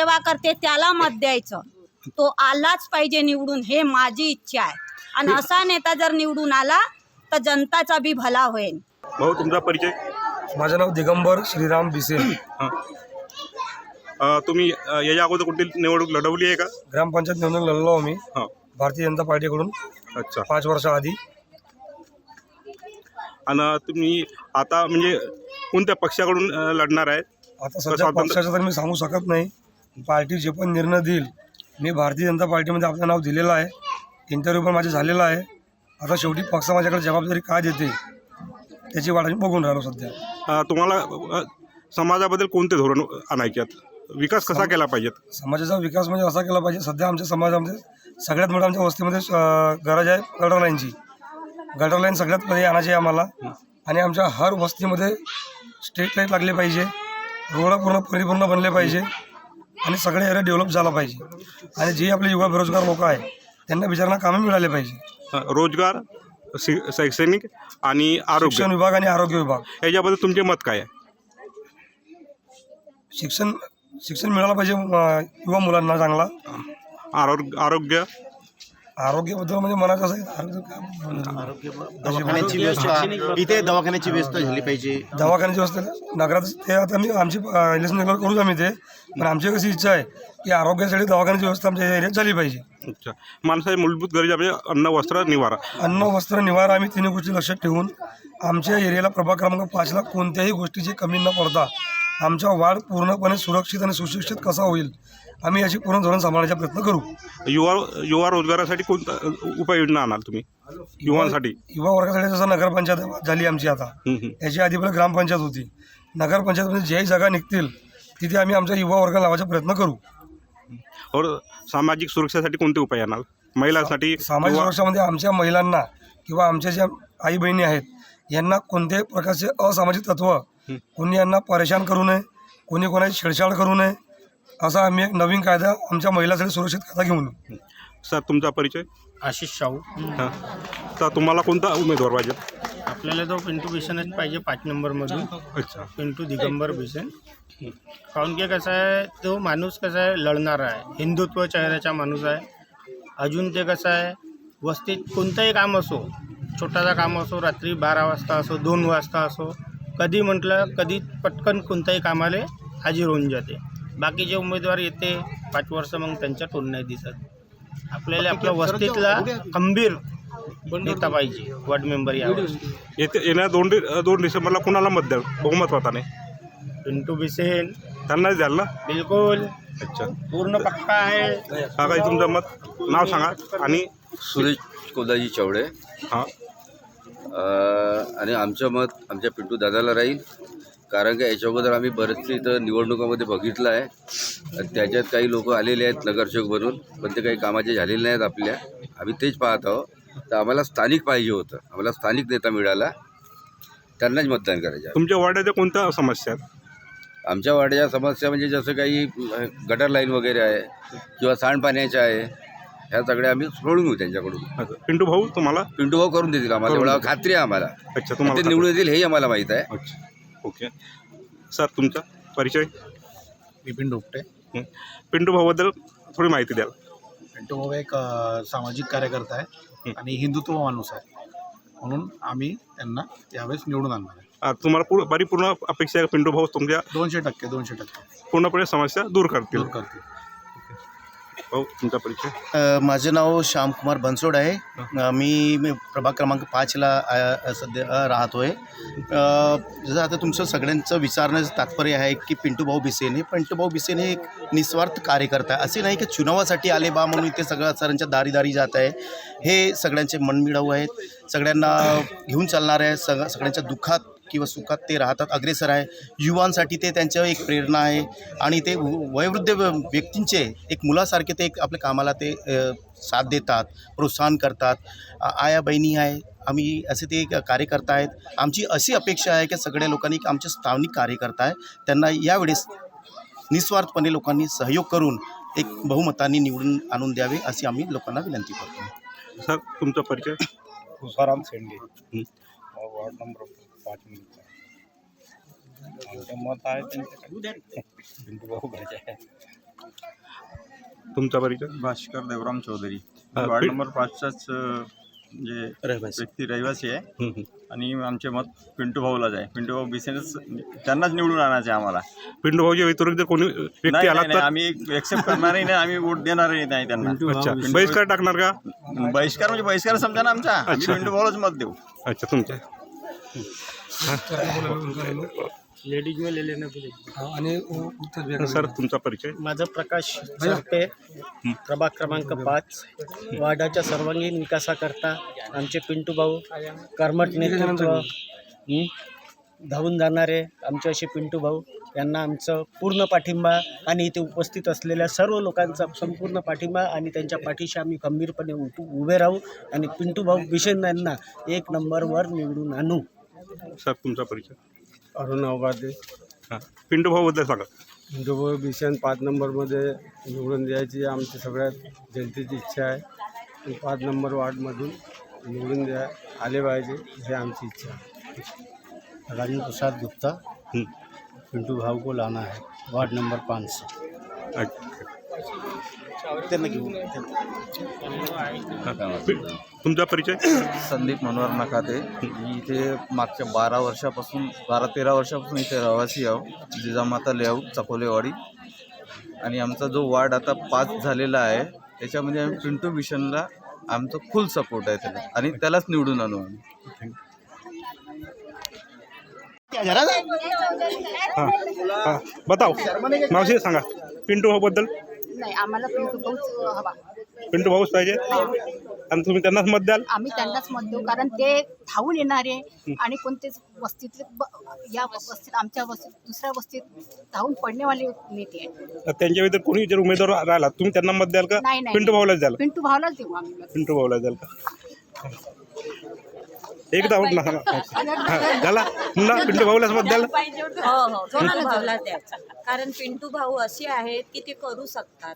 सेवा करते त्याला मत द्यायचं. तो आलाच पाहिजे निवडून, हे माझी इच्छा आहे. आणि असा नेता जर निवडून आला तर जनताचा बी भला होईल. भाऊ तुमचा परिचय? माझं नाव दिगंबर श्रीराम बिसेन. तुम्ही याच्या अगोदर कुठली निवडणूक लढवली आहे का? ग्रामपंचायत निवडणूक लढलो आम्ही भारतीय जनता पार्टीकडून. अच्छा. 5 वर्षाआधी. आणि तुम्ही आता म्हणजे कोणत्या पक्षाकडून लढणार आहे? आता सध्या पक्षाचं तर मी सांगू शकत नाही. पार्टी जे पण निर्णय देईल, मी भारतीय जनता पार्टीमध्ये आपलं नाव दिलेलं आहे. इंटरव्ह्यू पण माझे झालेला आहे. आता शेवटी पक्ष माझ्याकडे जबाबदारी काय देते त्याची वाट मी बघून राहिलो सध्या. तुम्हाला समाजाबद्दल कोणते धोरण आणायचे आहेत? विकास कसा केला पाहिजे? समाजाचा विकास म्हणजे असा केला पाहिजे. सध्या आमच्या समाजामध्ये सगळ्यात मोठं आमच्या वस्तीमध्ये गरज आहे गटर लाईनची. गटर लाईन सगळ्यात पहिले आणायची आहे आम्हाला. आणि आमच्या हर वस्तीमध्ये स्ट्रीट लाईट लागले पाहिजे, रोड पूर्ण परिपूर्ण बनले पाहिजे आणि सगळे एरिया डेव्हलप झाला पाहिजे. आणि जे आपले युवा बेरोजगार लोक आहे त्यांना बिचारांना कामं मिळाले पाहिजे. रोजगार, शैक्षणिक आणि आरोग्य, शिक्षण विभाग आणि आरोग्य विभाग याच्याबद्दल तुमचे मत काय आहे? शिक्षण मिळालं पाहिजे युवा मुलांना चांगला. आरोग्याबद्दल म्हणजे मनाचं असं दवाखान्याची व्यवस्था, इथे दवाखान्याची व्यवस्था झाली पाहिजे. दवाखान्याची व्यवस्था नगरात ते आता मी आमची इलेक्शन करूच आम्ही ते. पण आमची कशी इच्छा आहे की आरोग्यासाठी दवाखान्याची व्यवस्था आमच्या एरियात झाली पाहिजे. अच्छा. माणसाची मूलभूत गरजा म्हणजे अन्न, वस्त्र, निवारा. अन्न, वस्त्र, निवारा आम्ही तिन्ही गोष्टी लक्षात ठेवून आमच्या एरियाला प्रभाग क्रमांक 5ला कोणत्याही गोष्टीची कमी न पडता आमचा वाढ पूर्णपणे सुरक्षित आणि सुशिक्षित कसा होईल आम्ही याची पूर्ण धोरण सांभाळण्याचा प्रयत्न करू. युवा रोजगारासाठी कोणता उपाययोजना आणाल तुम्ही युवांसाठी? युवा वर्गासाठी जसं नगरपंचायत झाली आमची आता, याची आधी पहिला ग्रामपंचायत होती. नगरपंचायतमध्ये ज्याही जागा निघतील तिथे आम्ही आमच्या युवा वर्ग लावायचा प्रयत्न करू. और सामाजिक सुरक्षेसाठी कोणते उपाय आणाल? महिलांसाठी सामाजिक सुरक्षामध्ये आमच्या महिलांना किंवा आमच्या ज्या आई बहिणी आहेत यांना कोणत्याही प्रकारचे असामाजिक तत्व कोणी यांना परेशान करू नये, कोणी कोणाची छेडछाड करू नये, असा आम्ही एक नवीन कायदा आमच्या महिलांसाठी सुरक्षित कायदा घेऊन. सर तुमचा परिचय? आशिष शाहू. तर तुम्हाला कोणता उमेदवार पाहिजे? आपल्याला तो पिंटू बिसेनच पाहिजे 5 नंबरमधून. अच्छा. पिंटू दिगंबर बिसेन. काऊन की कसं आहे, तो माणूस कसा आहे लढणारा आहे, हिंदुत्व चेहऱ्याचा माणूस आहे. अजून ते कसं आहे वस्तीत कोणतंही काम असो, छोटासा काम असो, रात्री 12 वाजता असो, 2 वाजता असो, कधी म्हटलं कधी पटकन कोणत्याही कामाला हाजीर होऊन जाते. बाकीचे उमेदवार येते 5 वर्ष मग त्यांच्या टोन नाही दिसत. आपल्याला आपल्या वस्तीतला खंबीर नेता पाहिजे, वार्ड मेंबर. यावेळेस येत्या 2 डिसेंबरला कुणाला मत द्याल बहुमतवाने? पिंटू बिसेन. त्यांनाच द्याल ना? बिलकुल. अच्छा. पूर्ण पक्का आहे. काय तुमचं मत? नाव सांगा. आणि सुरेश कोदाजी चवडे. हां. आणि आमचं मत आमच्या पिंटू दादाला राहील. कारण की याच्या अगोदर आम्ही बरेचसे इथं निवडणुकामध्ये बघितलं आहे. त्याच्यात काही लोक आलेले आहेत नगरसेवक बनून, पण ते काही कामाचे झालेले नाहीत आपल्या. आम्ही तेच पाहत आहोत. तर आम्हाला स्थानिक पाहिजे होतं, आम्हाला स्थानिक नेता मिळाला, त्यांनाच मतदान करायचं. तुमच्या वाड्याच्या कोणत्या समस्या आहेत? आमच्या वाड्याच्या समस्या म्हणजे जसं काही गटर लाईन वगैरे आहे किंवा सांडपाण्याच्या आहे, ह्या सगळ्या आम्ही सोडून घेऊ त्यांच्याकडून. पिंटू भाऊ तुम्हाला? पिंटू भाऊ करून देतील आम्हाला, एवढा खात्री आहे आम्हाला. अच्छा. तुम्हाला ते निवडून येतील हेही आम्हाला माहीत आहे. अच्छा. ओके. सर तुमचा परिचय? विपिन डोपटे. पिंटू भाऊबद्दल थोडी माहिती द्याल? पिंटू भाऊ एक सामाजिक कार्यकर्ता आहे आणि हिंदुत्व माणूस आहे, म्हणून आम्ही त्यांना यावेळेस निवडून आणणार आहे. तुम्हाला परिपूर्ण अपेक्षा आहे पिंटू भाऊ तुमच्या 200% पूर्णपणे समस्या दूर करतील? भाऊ तुमचा परिचय? माझं नाव श्यामकुमार बनसोड आहे. मी प्रभाग क्रमांक 5ला सध्या राहतो आहे. जसं आता तुमचं सगळ्यांचं विचारण्याचं तात्पर्य आहे की पिंटू भाऊ बिसेन हे एक निस्वार्थ कार्यकर्ता आहे. असे नाही की चुनावासाठी आले बा म्हणून ते सगळ्यांच्या दारी जात आहे. हे सगळ्यांचे मनमिळावू आहेत, सगळ्यांना घेऊन चालणार आहे, सगळ्यांच्या दुःखात किंवा सुखात ते राहतात, अग्रेसर आहे. युवांसाठी ते त्यांच्या एक प्रेरणा आहे आणि ते वयोवृद्ध व्यक्तींचे एक मुलासारखे ते एक आपल्या कामाला ते साथ देतात, प्रोत्साहन करतात. आया बहिणी आहे, आम्ही असे ते कार्यकर्ता आहेत. आमची अशी अपेक्षा आहे की सगळ्या लोकांनी आमचे स्थानिक कार्यकर्ता आहे त्यांना यावेळेस निस्वार्थपणे लोकांनी सहयोग करून एक बहुमतांनी निवडून आणून द्यावे अशी आम्ही लोकांना विनंती करतो. सर तुमचा परिचय? तुकाराम शेंडे, वार्ड नंबर 5 आमचं मत आहे त्यांच्याकडे पिंटू भाऊ घरचे आहे. तुमचा परिचय? भास्कर देवराम चौधरी, हा, वार्ड पि- नंबर 5चाच जे व्यक्ती रहिवासी आहे आणि आमचे मत पिंटू भाऊलाच आहे. पिंटू भाऊ बिसेनच त्यांनाच निवडून आणायचे आम्हाला. पिंटू भाऊच्या व्यतिरिक्त कोणी व्यक्ती नाही आला नाही, तर आम्ही एक्सेप्ट करणारही नाही, आम्ही वोट देणारही नाही त्यांना. अच्छा, बहिष्कार टाकणार का? बहिष्कार म्हणजे बहिष्कार समजा ना आमचा. आम्ही अच्छा. पिंटू भाऊलाच मत देऊ. अच्छा, तुमच्या लेडीज में ले लेना आणि उत्तर बिहार सर तुमचा परिचय? माझं प्रकाश सरपे, प्रभाग क्रमांक 5. वार्डाच्या सर्वांगीण विकासाकरता आमचे पिंटू भाऊ कर्मठ नेतृत्व, धावून जाणारे आमचे असे पिंटू भाऊ यांना आमचं पूर्ण पाठिंबा आणि इथे उपस्थित असलेल्या सर्व लोकांचा संपूर्ण पाठिंबा आणि त्यांच्या पाठीशी आम्ही खंबीरपणे उभे राहू आणि पिंटू भाऊ बिशेन यांना 1 नंबरवर निवडून आणू. सर तुमचा परिचय? अरुण अवघाते. हां, पिंटू भाऊबद्दल सांगा. पिंटू भाऊ बिशन 5 नंबरमध्ये निवडून द्यायची आमची सगळ्यात जनतेची इच्छा आहे. 5 नंबर वार्डमधून निवडून आले पाहिजे हे आमची इच्छा आहे. राजू प्रसाद गुप्ता, पिंटू भाऊ को लाना है वार्ड नंबर 5 से. अच्छा. त्यांना घेऊ. तुमचा परिचय? संदीप मनोहर नकाते. मी इथे मागच्या 12-13 वर्षापासून इथे रहिवासी आहो. जिजामाता लेआउट चकोलेवाडी. आणि आमचा जो वार्ड आता 5 झालेला आहे त्याच्यामध्ये आम्ही पिंटू बिशनला आमचं फुल सपोर्ट आहे त्याला आणि त्यालाच निवडून आणू आम्ही. हां हां, बताव मावशी सांगा पिंटू भाऊबद्दल. नाही, आम्हाला पिंटू भाऊच हवा. पिंटू भाऊच पाहिजे आणि तुम्ही त्यांनाच मत द्याल? आम्ही त्यांनाच मत देऊ, कारण ते धावून येणारे आणि कोणतेच वस्तीतले या वस्तीत आमच्या वस्तीत दुसऱ्या वस्तीत धावून पडणेवाले नेते आहेत. तर त्यांच्या व्यतिरिक्त कोणी जर उमेदवार राहिला तुम्ही त्यांना मत द्याल का? नाही, नाही. पिंटू भाऊलाच द्याल? पिंटू भाऊलाच देऊ आम्ही. पिंटू भाऊला द्याल का? एकदा आवड ना सांगा. हां, झाला पुन्हा पिंटू भाऊलाच मत द्याल? हो, भाऊला द्यायचा. कारण पिंटू भाऊ असे आहेत की ते करू शकतात.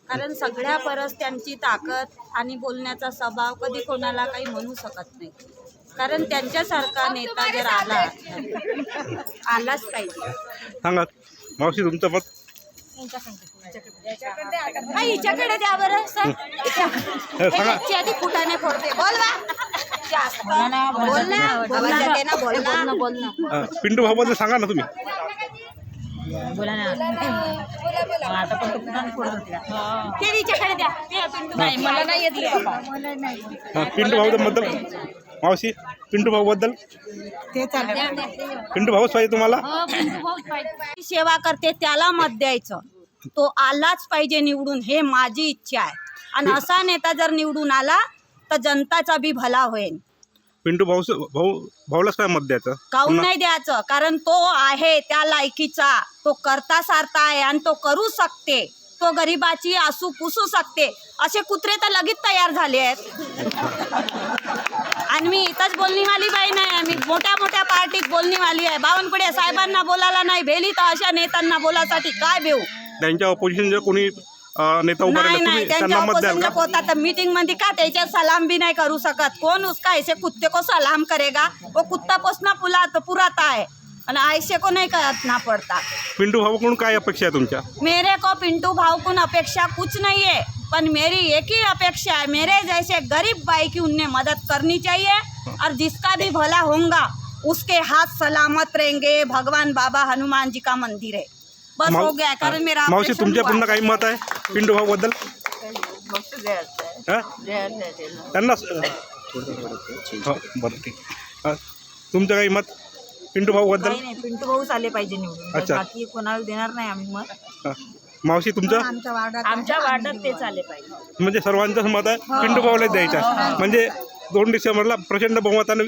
कारण सगळ्या परस त्यांची ताकद आणि बोलण्याचा स्वभाव कधी कोणाला काही म्हणू शकत नाही. कारण त्यांच्यासारखा नेता जर आलाच पाहिजे. सांगा मावशी तुमचं मत? हिच्याकडे द्या बरं सर. सांगा. आधी फुटाने फोडते. बोल ना. पिंटू भाऊबद्दल सांगा ना तुम्ही. ते हिच्याकडे द्या. नाही, मला नाही येत. पिंटू भाऊबद्दल मावशी पिंटू भाऊबद्दल? पिंटू भाऊच पाहिजे तुम्हाला? सेवा करते त्याला मत द्यायचं. तो आलाच पाहिजे निवडून, हे माझी इच्छा आहे. आणि असा नेता जर निवडून आला तर जनताचा बी भला होईल. पिंटू भाऊलाच काय मत द्यायचं? काहून नाही द्यायचं? कारण तो आहे त्या लायकीचा. तो करता सारता आहे आणि तो करू शकते. तो गरिबाची आसू पुसू शकते. असे कुत्रे तर लगेच तयार झाले आहेत. आणि मी इथंच बोलणीवाली बाई नाही, मी मोठ्या मोठ्या पार्टीत बोलणीवाली आहे. बावनकुळे साहेबांना बोलायला नाही भेली तर अशा नेत्यांना बोलासाठी काय भेऊ? त्यांच्या ऑपोजिशन जर कोणी नेता उभा राहिला तुम्ही त्यांना मत द्याल का? होता तर मीटिंग मध्ये का त्याच्या सलाम भी नहीं करू सकत? कौन उसका ऐसे कुत्ते को सलाम करेगा? वो कुत्ता पोसना पुराता है और ऐसे को नहीं करना पड़ता. पिंटू भाऊकडून काय अपेक्षा आहे तुमच्या? मेरे को पिंटू भाऊ को अपेक्षा कुछ नहीं है, पर मेरी एक ही अपेक्षा है, मेरे जैसे गरीब भाई की उन्हें मदद करनी चाहिए और जिसका भी भला होगा उसके हाथ सलामत रहेंगे. भगवान बाबा हनुमान जी का मंदिर है. बस हो गया. कारण मेरा मावशी तुमच्या पुन्हा काही मत आहे पिंटू भाऊ बद्दल? त्यांना बरं ठीक. तुमचं काही मत पिंटू भाऊ बद्दल? पिंटू भाऊच आले पाहिजे निवडून. अच्छा. बाकी कोणाला देणार नाही आम्ही मत. मावशी तुमचं? आमच्या वार्डात तेच आले पाहिजे. म्हणजे सर्वांचंच मत आहे पिंटू भाऊलाच द्यायचं. म्हणजे 2 डिसेंबरला प्रचंड बहुमतानं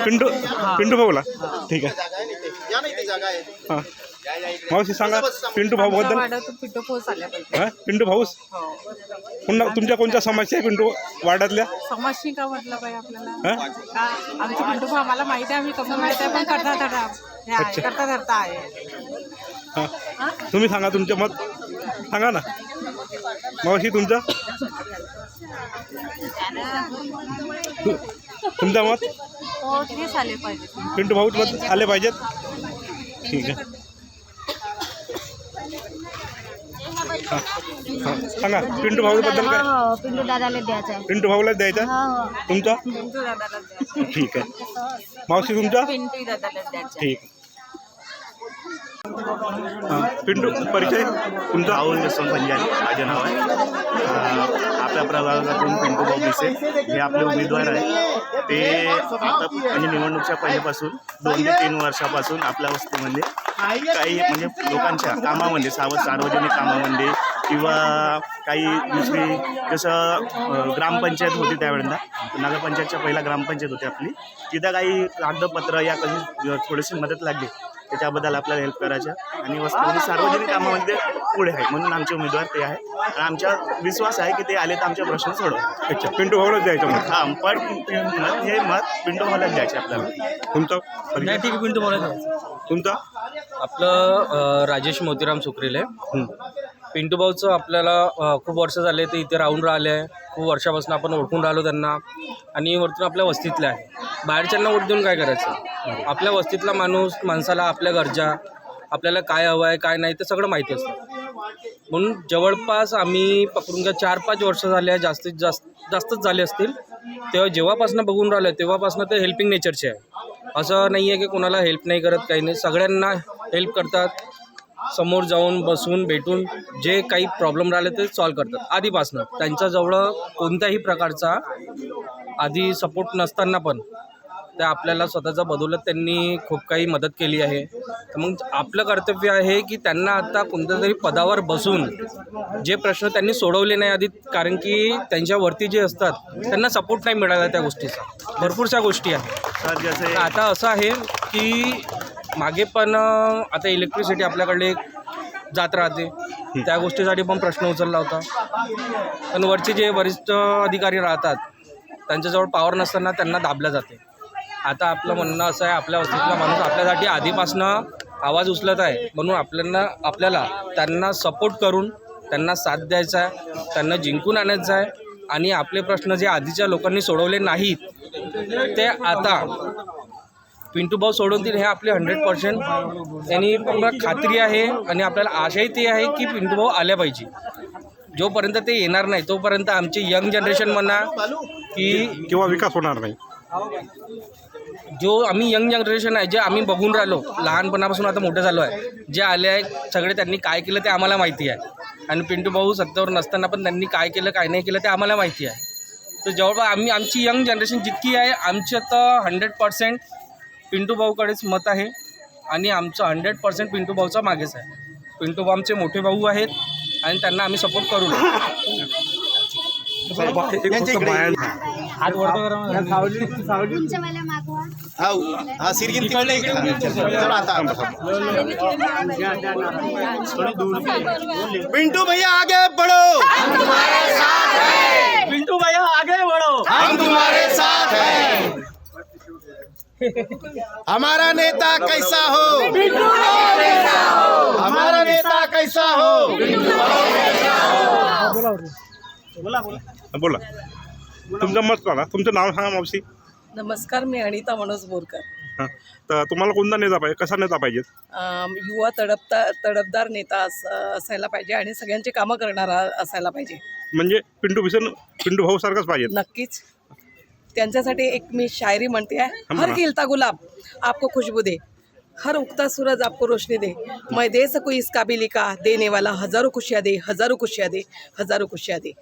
पिंटू भाऊला. ठीक आहे. हां मावशी सांगा पिंटू भाऊ बद्दल? पिंटू भाऊस. पुन्हा तुमच्या कोणत्या समस्या आहे पिंटू वार्डातल्या? समस्या का म्हटलं पाहिजे आपल्याला? आमचे पिंटू भाऊ आम्हाला माहिती आहे, आम्ही कमी माहिती आहे, पण करता धरता आहे. हां तुम्ही सांगा तुमचं मत सांगा ना मावशी तुमचं? तुमचं मत? तेच आले पाहिजे. पिंटू भाऊच मत आले पाहिजेत. ठीक आहे. सांगा पिंटू भाऊबद्दल काय? हो पिंटू दादाला द्यायचा आहे. पिंटू भाऊलाच द्यायचा हो तुमचा? पिंटू दादाला द्यायचं. ठीक आहे. मावशी तुमचा? पिंटू दादाला द्यायचं. ठीक. पिंटू परिचय तुमचा? राहुल यशवंत पंजाबी माझे नाव आहे. आपल्या प्रभागातून पिंटू भाऊ भिसे हे आपले उमेदवार आहे. ते आता म्हणजे निवडणुकीच्या पहिल्यापासून 2 ते 3 वर्षापासून आपल्या वस्तीमध्ये काही म्हणजे लोकांच्या कामामध्ये सार्वजनिक कामामध्ये किंवा काही दुसरी जसं ग्रामपंचायत होती त्यावेळेला नगरपंचायतच्या पहिला ग्रामपंचायत होती आपली, तिथं काही कागदपत्र या कशी थोडीशी मदत लागली त्याच्याबद्दल आपल्याला हेल्प करायच्या आणि वस्तीमध्ये सार्वजनिक कामामध्ये पुढे आहे म्हणून आमचे उमेदवार ते आहे आणि आमचा विश्वास आहे की ते आले तर आमचे प्रश्न सोडवतात. अच्छा पिंटू भाऊलाच द्यायचं मग? हां पण हे मत पिंटू भाऊलाच द्यायचे आपल्याला. तुमचा? नाही ठीक आहे पिंटू भाऊला द्यायचं. तुमचा? आपलं राजेश मोतीराम सुक्रिले. पिंटू भाऊचं आपल्याला खूप वर्ष झाले ते इथे राहून राहिले आहे. खूप वर्षापासून आपण ओळखून राहिलो त्यांना आणि वरतून आपल्या वस्तीतले आहे. बाहेरच्यांना वोट देऊन काय करायचं? आपल्या वस्तीतला माणसाला आपल्या गरजा आपल्याला काय हवं आहे काय नाही ते सगळं माहिती असतं. म्हणून जवळपास आम्ही पकडून घ्या 4-5 वर्ष झाले जास्तच झाले असतील तेव्हा जेव्हापासून बघून राहिलं तेव्हापासून ते हेल्पिंग नेचरचे आहे. असं नाही आहे की कोणाला हेल्प नाही करत काही नाही, सगळ्यांना हेल्प करतात. समोर जाऊन बसून भेटून जे काही प्रॉब्लेम राहिले ते सॉल्व करतात. आधीपासून त्यांच्याजवळ कोणत्याही प्रकारचा आधी सपोर्ट नसताना पण ते आपल्याला स्वतःचा बदौलत त्यांनी खूप काही मदत केली आहे. तर मग आपलं कर्तव्य आहे की त्यांना आता कोणत्या तरी पदावर बसून जे प्रश्न त्यांनी सोडवले नाही आधी, कारण की त्यांच्यावरती जे असतात त्यांना सपोर्ट नाही मिळाला त्या गोष्टीचा. भरपूरशा गोष्टी आहेत. आता असं आहे की मागे पण आता इलेक्ट्रिसिटी आपल्याकडे जात राहते, त्या गोष्टीसाठी पण प्रश्न उचलला होता. पण वरचे जे वरिष्ठ अधिकारी राहतात त्यांच्याजवळ पॉवर नसताना त्यांना दाबलं जाते. आता आपलं म्हणणं असं आहे आपल्या वस्तीतला माणूस आपल्यासाठी आधीपासनं आवाज उचलत आहे म्हणून आपल्याला त्यांना सपोर्ट करून त्यांना साथ द्यायचा आहे, त्यांना जिंकून आणायचं आहे आणि आपले प्रश्न जे आधीच्या लोकांनी सोडवले नाहीत ते आता पिंटू भाऊ सोडवतील हे आपले 100% त्यांनी खात्री आहे आणि आपल्याला आशाही ते आहे की पिंटू भाऊ आल्या पाहिजे. जोपर्यंत ते येणार नाही तोपर्यंत आमचे यंग जनरेशन म्हणा की किंवा विकास होणार नाही. जो आम्ही यंग जनरेशन आहे जे आम्ही बघून राहिलो लहानपणापासून आता मोठे झालो आहे, जे आले आहे सगळे त्यांनी काय केलं ते आम्हाला माहिती आहे आणि पिंटू भाऊ सत्तेवर नसताना पण त्यांनी काय केलं काय नाही केलं ते आम्हाला माहिती आहे. तर जवळपास आमची यंग जनरेशन जितकी आहे आमच्या तर 100% पिंटू भाऊकडेच मत आहे आणि आमचं 100% पिंटू भाऊचा मागेच आहे. पिंटू भाऊ आमचे मोठे भाऊ आहेत आणि त्यांना आम्ही सपोर्ट करू. पिंटू भैया आगे बढ़ो, हम तुम्हारे साथ हैं. पिंटू भैया आगे बढ़ो, हम तुम्हारे साथ हैं. हमारा नेता कैसा हो, हमारा नेता कैसा हो. बोला तुमचं मत सांगा. तुमचं नाव सांगा मावशी. नमस्कार, मी अनिता मनोज बोरकर. हां तर तुम्हाला कोणता नेता पाहिजे, कसा नेता पाहिजे? युवा तडफदार नेता असायला पाहिजे आणि सगळ्यांची कामं करणारा असायला पाहिजे. म्हणजे पिंटू भाऊ सारखाच पाहिजे? नक्कीच. त्यांच्यासाठी एक मी शायरी म्हणते आहे. हर खिलता गुलाब आपको खुशबू दे, हर उगता सूरज आपको रोशनी दे, मैं दे सकूँ इस काबिली का, देने वाला हजारों खुशियाँ दे, हजारों खुशियाँ दे, हजारों खुशियाँ दे.